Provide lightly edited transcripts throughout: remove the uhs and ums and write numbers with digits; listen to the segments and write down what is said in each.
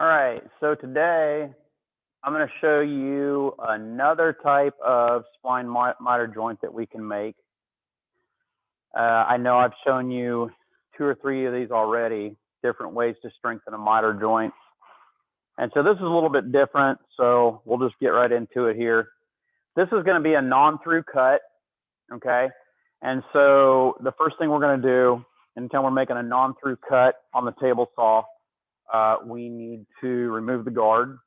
All right, so today I'm going to show you another type of spline miter joint that we can make. I know I've shown you 2 or 3 of these already, different ways to strengthen a miter joint. And so this is a little bit different, so we'll just get right into it here. This is going to be a non-through cut, okay? And so the first thing we're going to do, anytime we're making a non-through cut on the table saw, we need to remove the guard.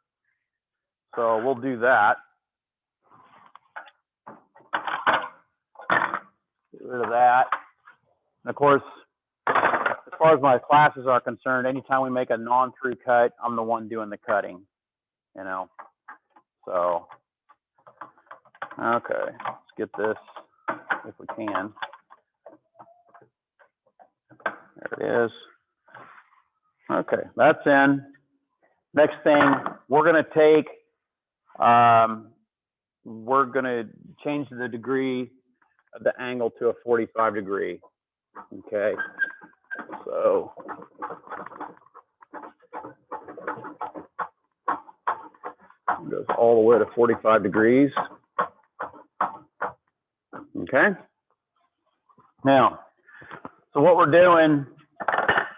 So we'll do that. Get rid of that. And of course, as far as my classes are concerned, anytime we make a non-through cut, I'm the one doing the cutting, you know. So, okay, let's get this if we can. There it is. Okay, that's in. Next thing, we're going to take, we're going to change the degree of the angle to a 45 degree. Okay, so it goes all the way to 45 degrees. Okay, now, so what we're doing,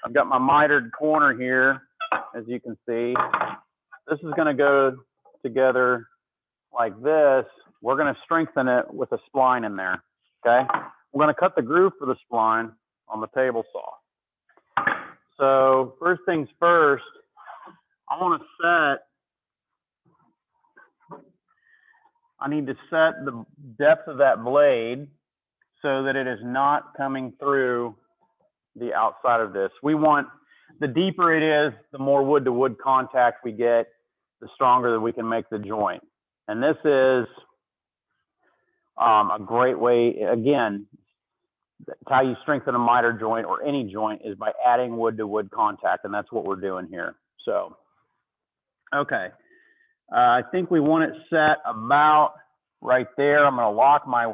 I've got my mitered corner here, as you can see. This is going to go together like this. We're going to strengthen it with a spline in there, okay? We're going to cut the groove for the spline on the table saw. So first things first, I need to set the depth of that blade so that it is not coming through the outside of this. We want, the deeper it is, the more wood-to-wood contact we get, the stronger that we can make the joint. And this is a great way, again, how you strengthen a miter joint or any joint is by adding wood-to-wood contact, and that's what we're doing here. So, okay, I think we want it set about right there. I'm going to lock my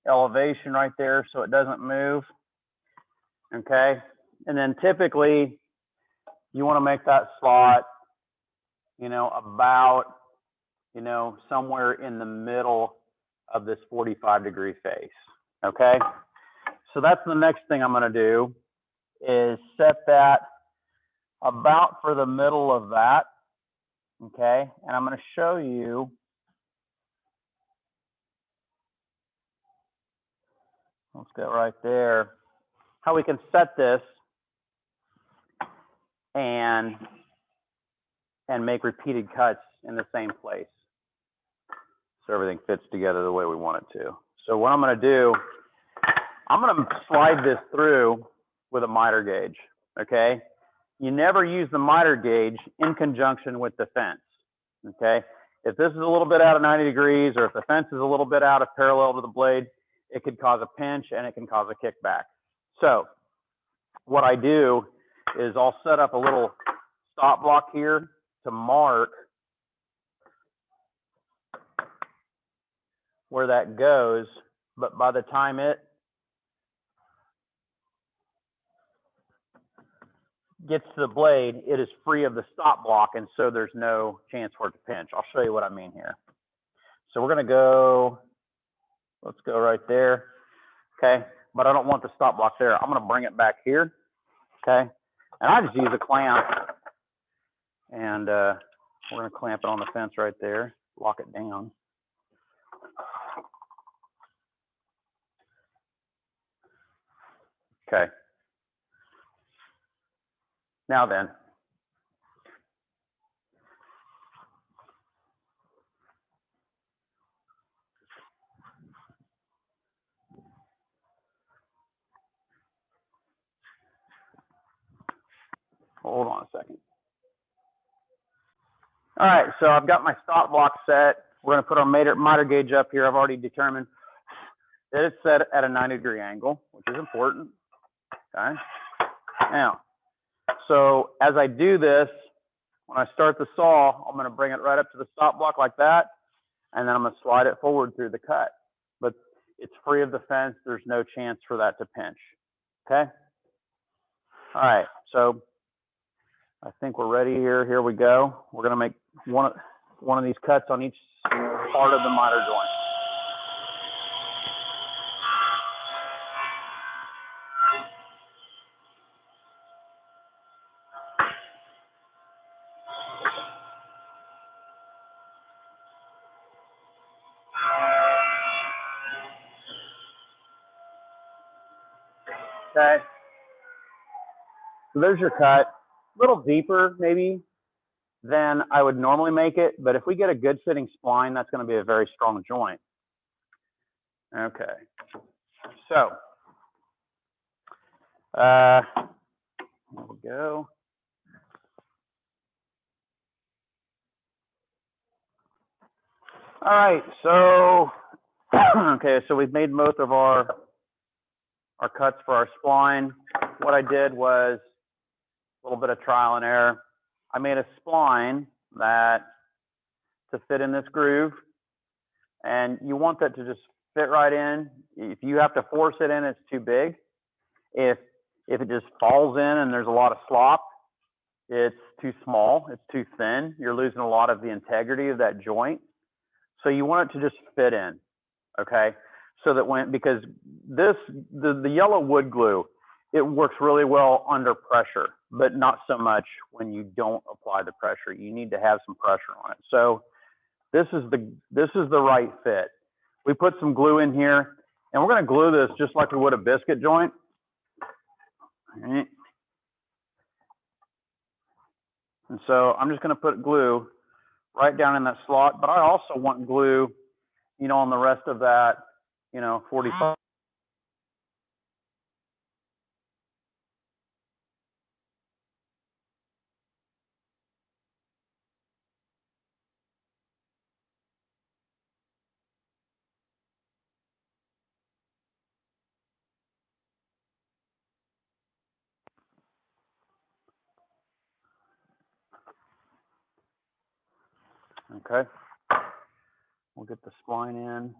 elevation right there so it doesn't move. Okay, and then typically you want to make that slot, you know, about, you know, somewhere in the middle of this 45 degree face. Okay, so that's the next thing I'm going to do is set that about for the middle of that. Okay, and I'm going to show you let's go right there, how we can set this and make repeated cuts in the same place so everything fits together the way we want it to. So what I'm going to do, I'm going to slide this through with a miter gauge, okay? You never use the miter gauge in conjunction with the fence, okay? If this is a little bit out of 90 degrees or if the fence is a little bit out of parallel to the blade, it could cause a pinch and it can cause a kickback. So what I do is I'll set up a little stop block here to mark where that goes, but by the time it gets to the blade, it is free of the stop block, and so there's no chance for it to pinch. I'll show you what I mean here. So we're going to go, let's go right there, okay? But I don't want the stop block there. I'm going to bring it back here, okay? And I just use a clamp, and we're going to clamp it on the fence right there, lock it down. Okay. Now then, hold on a second. All right, so I've got my stop block set. We're going to put our miter gauge up here. I've already determined that it's set at a 90 degree angle, which is important. Okay. Now, so as I do this, when I start the saw, I'm going to bring it right up to the stop block like that, and then I'm going to slide it forward through the cut. But it's free of the fence. There's no chance for that to pinch. Okay. All right, so I think we're ready here. Here we go. We're going to make one of these cuts on each part of the miter joint. Okay. So there's your cut. A little deeper maybe than I would normally make it, but if we get a good fitting spline, that's going to be a very strong joint. Okay. So there we go. All right, so okay, so we've made most of our cuts for our spline. What I did was a little bit of trial and error. I made a spline that to fit in this groove, and you want that to just fit right in. If you have to force it in, it's too big. If it just falls in and there's a lot of slop, it's too small, it's too thin. You're losing a lot of the integrity of that joint. So you want it to just fit in, okay? So that because the yellow wood glue, it works really well under pressure, but not so much when you don't apply the pressure. You need to have some pressure on it. So this is the right fit. We put some glue in here, and we're going to glue this just like we would a biscuit joint. All right. And so I'm just going to put glue right down in that slot, but I also want glue, you know, on the rest of that, you know, 45. Okay. We'll get the spline in.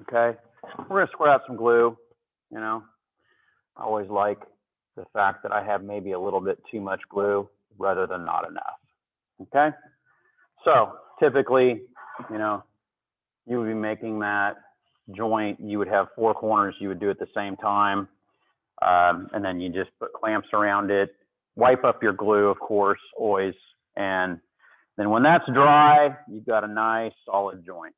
Okay. We're going to square out some glue. You know, I always like the fact that I have maybe a little bit too much glue rather than not enough. Okay. So typically, you know, you would be making that joint, you would have 4 corners you would do at the same time. And then you just put clamps around it, wipe up your glue, of course, always. And then when that's dry, you've got a nice solid joint.